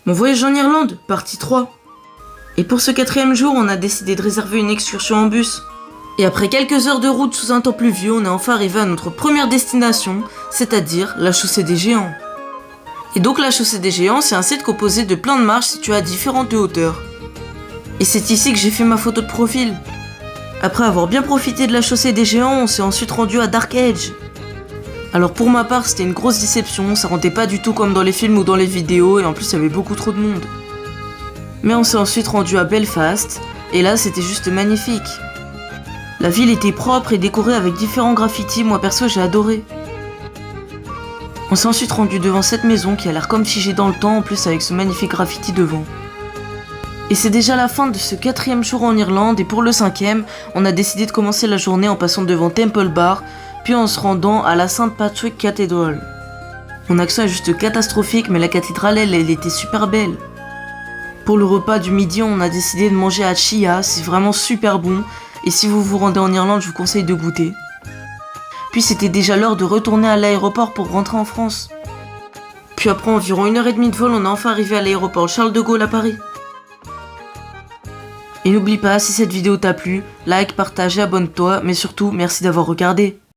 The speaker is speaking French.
Mon voyage en Irlande, partie 3. Et pour ce 4e jour, on a décidé de réserver une excursion en bus. Et après quelques heures de route sous un temps pluvieux, on est enfin arrivé à notre première destination, c'est-à-dire la chaussée des Géants. Et donc la chaussée des Géants, c'est un site composé de plein de marches situées à différentes hauteurs. Et c'est ici que j'ai fait ma photo de profil. Après avoir bien profité de la chaussée des Géants, on s'est ensuite rendu à Dark Edge. Alors pour ma part, c'était une grosse déception, ça rendait pas du tout comme dans les films ou dans les vidéos, et en plus il y avait beaucoup trop de monde. Mais on s'est ensuite rendu à Belfast, et là c'était juste magnifique. La ville était propre et décorée avec différents graffitis, moi perso j'ai adoré. On s'est ensuite rendu devant cette maison qui a l'air comme figée dans le temps, en plus avec ce magnifique graffiti devant. Et c'est déjà la fin de ce 4e jour en Irlande, et pour le 5e, on a décidé de commencer la journée en passant devant Temple Bar, puis en se rendant à la St. Patrick Cathedral. Mon accent est juste catastrophique, mais la cathédrale, elle était super belle. Pour le repas du midi, on a décidé de manger à Chia, c'est vraiment super bon, et si vous vous rendez en Irlande, je vous conseille de goûter. Puis c'était déjà l'heure de retourner à l'aéroport pour rentrer en France. Puis après environ 1h30 de vol, on est enfin arrivé à l'aéroport Charles de Gaulle à Paris. Et n'oublie pas, si cette vidéo t'a plu, like, partage et abonne-toi, mais surtout, merci d'avoir regardé.